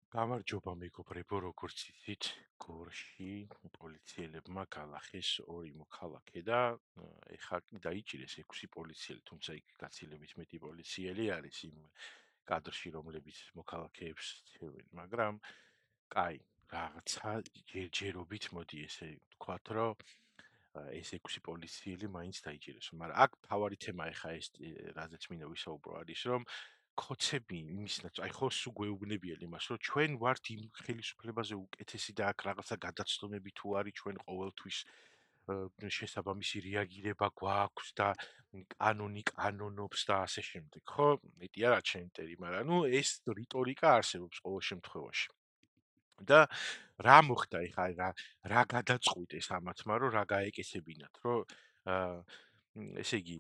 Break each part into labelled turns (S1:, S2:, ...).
S1: გამარჯობა მეგობრებო, როგორც იცით, გორში პოლიციელებმა გალახეს ორი მოქალაქე და ეხლა კი დაიჭირეს 6 პოლიციელი, თუმცა იქ გაცილებით მეტი პოლიციელი არის იმ კადრში, რომლებიც მოქალაქეებს ცევენ, მაგრამ კაი, რაღაცა ჯერჯერობით მოდი ესე ვთქვათ, რომ ეს 6 პოლიციელი მაინც დაიჭირეს, მაგრამ აქ თავარი თემა ეხა ეს რაზეც მინდა ვისაუბრო არის, რომ ქოცები იმისნაც აი ხო სულ გვეუბნებიან იმას რომ ჩვენ ვართ იმ ხელისუფლებაზე უკეთესი და აქ რაღაცა გადაცდომები თუ არის ჩვენ ყოველთვის შესაბამისი რეაგირება გვაქვს და კანონი კანონობს და ასე შემდეგ ხო მეტია რა ჩემტერი მაგრამ ნუ ეს რიტორიკა არსებობს ყოველ შემთხვევაში და რა მოხდა ეხა რა გადაწყვიტეს ამათმა რომ რა გაეკეთებინათ რომ აა ესე იგი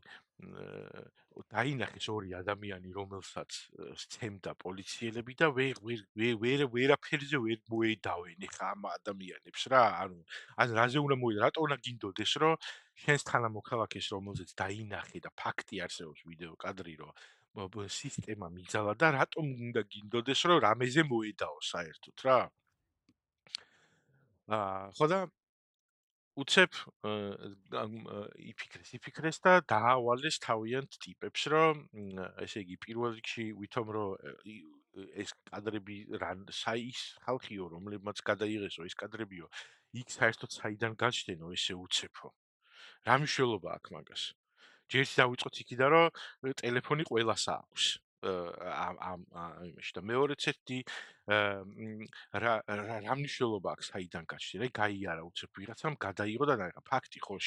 S1: დაინახეს ორი ადამიანი რომელსაც სცემდა პოლიციელები და ვერაფერზე ვერ მოედავენ ეხა ამ ადამიანებს რა ანუ ან რაზე უნდა მოედო რატო უნდა გინდოდეს რომ შენს თანამოქალაქეს რომელზეც დაინახე და ფაქტი არსებობს ვიდეო კადრი რომ სისტემა მიძალა და რატომ უნდა გინდოდეს რომ რამეზე მოედაო საერთოდ რა ხო და უცებ იფიქრეს და დაავალეს თავიანთ ტიპებს, რომ ესე იგი პირველ რიგში ვითომ რომ ეს კადრები საის ხალხიო, რომლებმაც გადაიღესო ეს კადრებიო, იქ საერთოდ საიდან გაჩნდენო ესე უცებო. რა მნიშვნელობა აქვს მაგას? ჯერ დავიწყოთ იქიდან, რომ ტელეფონი ყველას აქვს. ამ იმაში და მეორეც ერთი რა მნიშვნელობა აქვს საიდან გაჩნდა? რა გაიარა უცებ ვიღაცამ გადაიღო და დაიღო. ფაქტი ხო,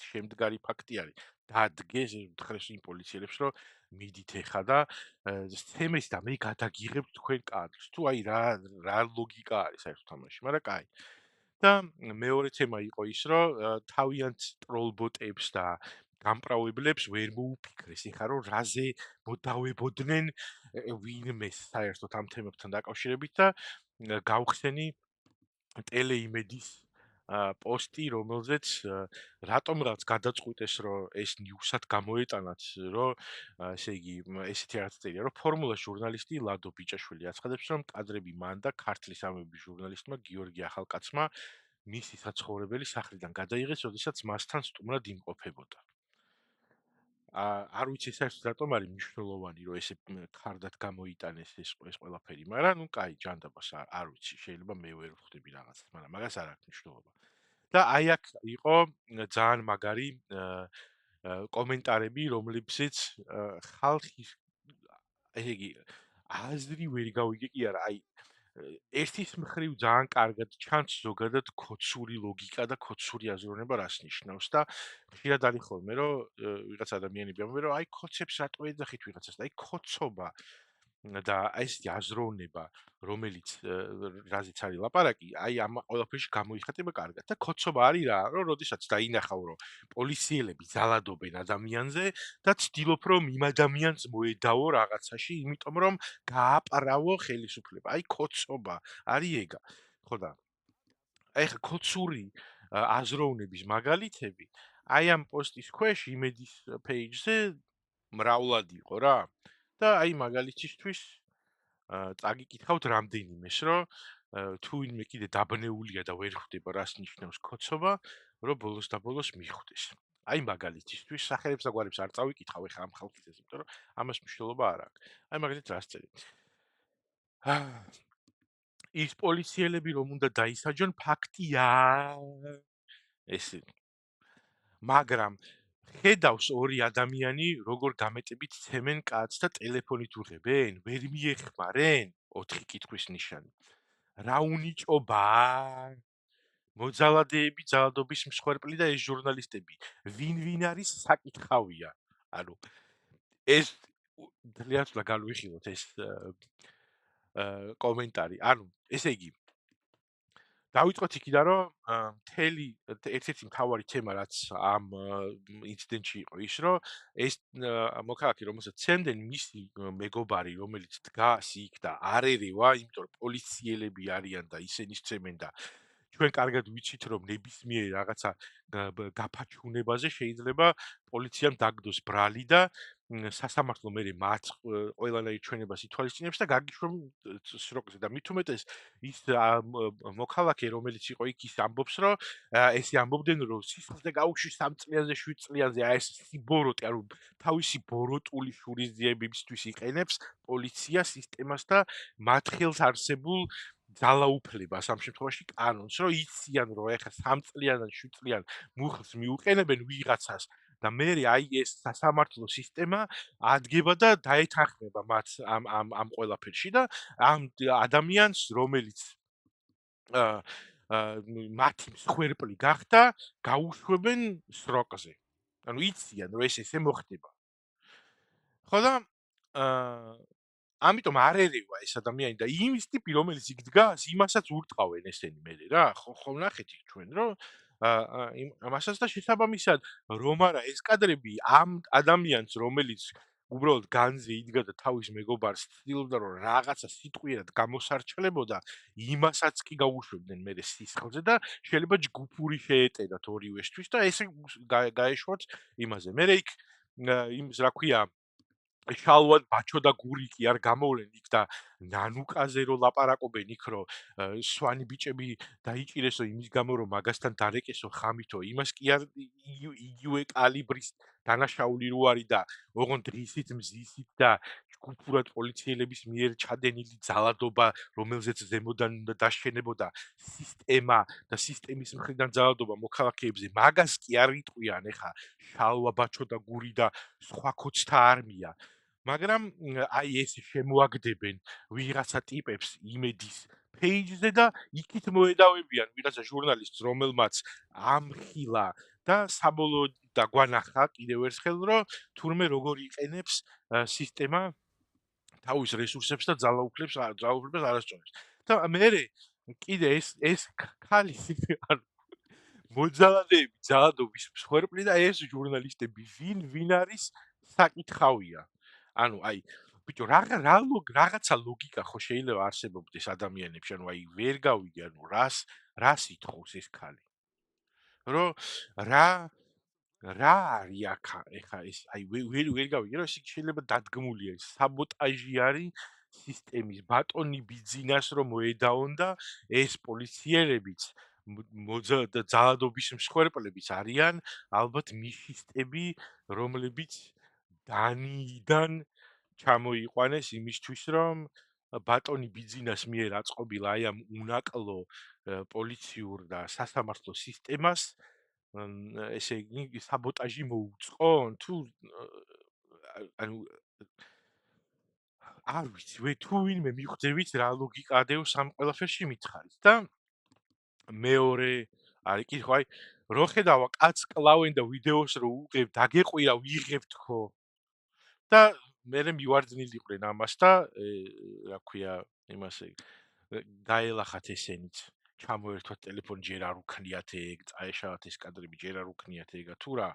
S1: შემდგარი ფაქტი არის. დადგეს უთხრეს იმ პოლიციელებს, რომ მიდით ეხა და სცემეს და მე გადაგიღებ თქვენ კადრს. თუ აი რა ლოგიკა არის საერთოდ ამაში, მაგრამ კაი. და მეორე თემა იყო ის, რომ თავიანთ ტროლბოტებს და გამპრავლებლებს ვერ მოუფიქრეს, ეხლა რომ რაზე მოდავებოდნენ ვინმე საერთოდ ამ თემებთან დაკავშირებით და გავხსენი ტელეიმედის პოსტი, რომელზეც რატომღაც გადაწყვიტეს, რომ ეს ნიუსად გამოეტანათ, რომ ესე იგი ესეთი რაღაც წერია, რომ ფორმულას ჟურნალისტი ლადო ბიჭაშვილი აცხადებს, რომ კადრები მან და ქართლის ამების ჟურნალისტმა გიორგი ახალკაცმა მისი საცხოვრებელი სახლიდან გადაიღეს, როდესაც მასთან სტუმრად იმყოფებოდა. არ ვიცი საერთოდ რატომ არის მნიშვნელოვანი, რომ ესე ქარდად გამოიტანეს ეს ყველაფერი, მაგრამ ნუ კაი, ჯანდაბას არ ვიცი, შეიძლება მე ვერ ვხვდები რაღაცას, მაგრამ მაგას არ აქვს მნიშვნელობა. და აი აქ იყო ძალიან მაგარი კომენტარები, რომლებზეც ხალხის ესე იგი აზრი ვერ გავიგე კი არა, აი ერთის მხრივ ძალიან კარგად ჩანს ზოგადად ქოცური ლოგიკა და ქოცური აზროვნება რას ნიშნავს და ხშირად არის ხოლმე რომ ვიღაც ადამიანები ამბობენ რომ აი ქოცებს რატო ეძახით ვიღაცას და აი ქოცობა და ეს აზროვნება რომელიც რაზეც არის ლაპარაკი აი ამ ყველაფერში გამოიხატება კარგად და ქოცობა არის რა რომ როდესაც დაინახავ რომ პოლიციელები ძალადობენ ადამიანზე და ცდილობ რომ იმ ადამიანს მოედავო რაღაცაში იმიტომ რომ გააპარავო ხელისუფლება აი ქოცობა არის ეგა ხო და აი ხა ქოცური აზროვნების მაგალითები აი ამ პოსტის ქვეშ იმედის პეიჯზე მრავლად იყო რა და აი მაგალითისთვის წაგიკითხავთ რამდენიმეს რომ თუ ვინმე კიდე დაბნეულია და ვერ ხვდება რას ნიშნავს ქოცობა რომ ბოლოს და ბოლოს მიხვდეს აი მაგალითისთვის სახელებს და გვარებს არ წავიკითხავ ეხა ამ ხალხის ეს იმიტომ რომ ამას მნიშვნელობა არ აქვს აი მაგალითად რას წერი ის პოლიციელები რომ უნდა დაისაჯონ ფაქტია ესე მაგრამ ხედავს ორი ადამიანი როგორ გამეტებით ცემენ კაცს და ტელეფონით უღებენ ვერ მიეხმარენ 4 კითხვის ნიშანი რა უნიჭობა მოძალადეები ძალადობის მსხვერპლი და ეს ჟურნალისტები ვინ არის საკითხავია ანუ ეს ძალიან უნდა განვიხილოთ ეს კომენტარი ანუ ესე იგი დავიწყოთ იქიდან, რომ მთელი ერთ-ერთი მთავარი თემა, რაც ამ ინციდენტში იყო ის, რომ ეს მოქალაქე, რომელსაც ცემდნენ, მისი მეგობარი, რომელიც დგას იქ და არ ერევა, იმიტომ რომ პოლიციელები არიან და ისინი სცემენ და ჩვენ კარგად ვიცით, რომ ნებისმიერ რაღაცა გაფაჩუნებაზე შეიძლება პოლიციამ დაგდოს ბრალი და სასამართლო მერე მათ ყველანაირ ჩვენებას ითვალისწინებს და გაგიშვენ სროკზე და მით უმეტეს ის მოქალაქე რომელიც იყო იქ ის ამბობს რომ ესე ამბობდნენ რომ სისხლზე გაუში 3 წლიანზე 7 წლიანზე აი ეს სიბოროტე ანუ თავისი ბოროტული შურისძიებისთვის იყენებს პოლიცია სისტემას და მათ ხელს არსებულ ძალაუფლებას ამ შემთხვევაში კანონს რომ იციან რომ ეხა 3 წლიან ან 7 წლიან მუხლს მიუყენებენ ვიღაცას და მე აი ეს სასამართლო სისტემა ადგება და დაეთანხმება მათ ამ ყველაფერში და ამ ადამიანს რომელიც აა მათი მსხვერპლი გახდა გაუშვებენ სროკზე ანუ იციან რომ ეს ესე მოხდება ხო და აა ამიტომ არ ერევა ეს ადამიანი და იმის ტიპი რომელიც იქ დგას იმასაც ურტყავენ ესენი მე რა ხო ნახეთ იქ ჩვენ რომ ამასაც და შესაბამისად რომ არა ეს კადრები ამ ადამიანს რომელიც უბრალოდ განზე იდგა და თავის მეგობარს ცდილობდა რომ რაღაცა სიტყვიერად გამოსარჩელებოდა იმასაც კი გაუშვებდნენ მე სისხლზე და შეიძლება ჯგუფური შეეტენათ ორივესთვის და ესე გაეშვათ იმაზე მე იქ იმის რა ქვია შალვად ბაჩო და გური კი არ გამოვლენ იქ და ნანუკაზე რო ლაპარაკობენ იქ რო სვანი ბიჭები დაიჭირესო იმის გამო რომ მაგასთან დარეკესო ხამითო იმას კი არ იგივე კალიბრის დანაშაული რო არის და ოღონდ დღისით მზისით და ჯგუფურად პოლიციელების მიერ ჩადენილი ძალადობა რომელზეც ზემოდან უნდა დაშენებოდა სისტემა და სისტემის მხრიდან ძალადობა მოქალაქეებზე მაგას კი არ იტყვიან ეხა შალვა ბაჩო და გური და სხვა ქოჩთა არმია მაგრამ აი ეს შემოაგდებენ ვიღაცა ტიპებს იმედის page-ზე და იქით მოედავებიან ვიღაცა ჟურნალისტს რომელმაც ამხილა და საბოლოოდ და გვანახა კიდევ ერთხელ რომ თურმე როგორ იყენებს სისტემა თავის რესურსებს და ძალაუფლებას არასწორებს და მე კიდე ეს ქალი ანუ მოძალადეები ძალადობის მსხვერპლი და ეს ჟურნალისტები ვინ არის საკითხავია ანუ აი ბიჭო რაღაცა ლოგიკა ხო შეიძლება არსებობდეს ადამიანებში ანუ აი ვერ გავიგე ანუ რას ითხოვს ეს ქალი რომ რა რა არის აქ ეხა ეს აი ვერ გავიგე რომ ეს შეიძლება დადგმულია საბოტაჟი არის სისტემის ბატონი ბიძინას რომ მოედაონ და ეს პოლიციელებიც ძალადობის მსხვერპლებიც არიან ალბათ მიშისტები რომლებიც დანიიდან ჩამოიყვანეს იმისთვის რომ ბატონი ბიძინას მიერ აწყობილ აი ამ უნაკლო პოლიციურ და სასამართლო სისტემას ესე იგი საბოტაჟი მოუწყონ თუ ანუ არ ვიცი ვე თუ ვინმე მიხვდებით რა ლოგიკა ადევს ამ ყველაფერში მითხარით და მეორე არის კითხვა აი რო ხედავა კაც კლავენ და ვიდეოს რო უყევ დაგეყვია ვიღებთ ხო და მე მივარძნილ იყვნენ ამას და რა ქვია იმასე გაელახათ ესენიც ჩამოერთვათ ტელეფონი ჯერ არ უქნიათ ეგ წაეშალათ ეს კადრები ჯერ არ უქნიათ ეგა თუ რა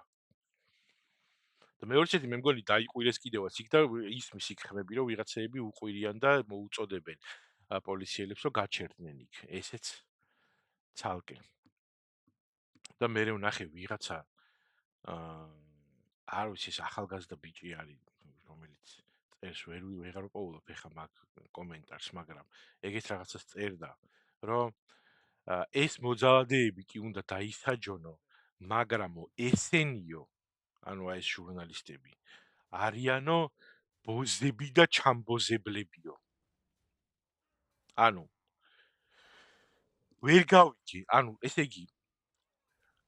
S1: და მეორე შედი მე მგონი დაიყვირეს კიდევაც იქ და ისმის იქ ხმები რომ ვიღაცეები უყვირიან და მოუწოდებენ პოლიციელებს რომ გაჩერდნენ იქ ესეც ცალკე და მე ვნახე ვიღაცა არ ვიცი ეს ახალგაზრდა ბიჭი არის რომელიც წერს ვეღარ ვყოლობ ეხა მაგ კომენტარს მაგრამ ეგეთ რაღაცას წერდა რომ ეს მოძალადეები კი უნდა დაისაჯონო მაგრამო ესენიო ანუ აი ეს ჟურნალისტები არიანო ბოზები და ჩამბოზებლებიო ანუ ვერ გავიგე ანუ ესე იგი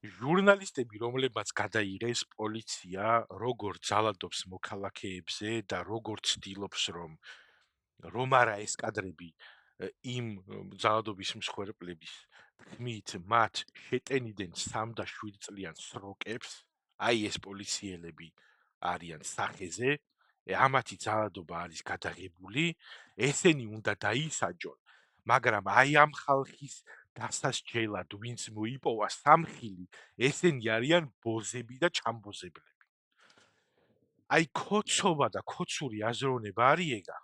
S1: ჟურნალისტები რომლებმაც გადაიღეს პოლიცია როგორ ძალადობს მოქალაქეებზე და როგორ ცდილობს რომ არა ეს კადრები იმ ძალადობის მსხვერპლების თქმით მათ შეტენიდან 3 და 7 წლიან სროკებს აი ეს პოლიციელები არიან სახეზე ამათი ძალადობა არის გადაღებული ესენი უნდა დაისაჯონ მაგრამ აი ამ ხალხის დასასჯელად ვინც მოიპოვა სამხილი ესენი არიან ბოზები და ჩამბოზებლები აი ქოცობა და ქოცური აზროვნება არის ეგა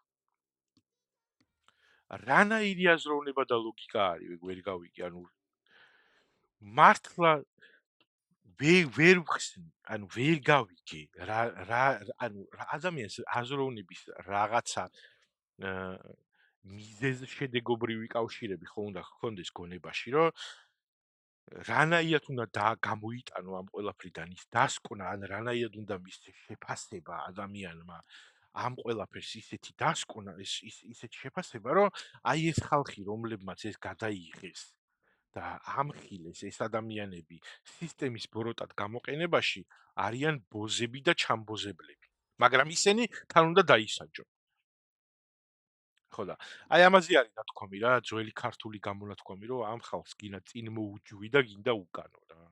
S1: რანაირი აზროვნება და ლოგიკა არის ვერ გავიგე ანუ მართლა ვერ ვხსნი, ანუ ვერ გავიგე ანუ ადამიანს აზროვნების რაღაცა აა მიზეზშედეგობრივი კავშირები ხო უნდა ჰქონდეს გონებაში, რომ რანაირად უნდა გამოიტანო ამ ყველაფრიდან ის დასკვნა, ან რანაირად უნდა მისცეს შეფასება ადამიანმა ამ ყველაფერს ისეთი დასკვნა, ისეთი შეფასება, რომ აი ეს ხალხი, რომლებმაც ეს გადაიღეს და ამხილეს ეს ადამიანები სისტემის ბოროტად გამოყენებაში არიან ბოზები და ჩამბოზებლები. მაგრამ ისინი თან უნდა დაისაჯონ. ხო და აი ამაზე არის ნათქვამი რა, ძველი ქართული გამონათქვამი, რომ ამ ხალხს გინდა წინ მოუჯვი და გინდა უკანო რა.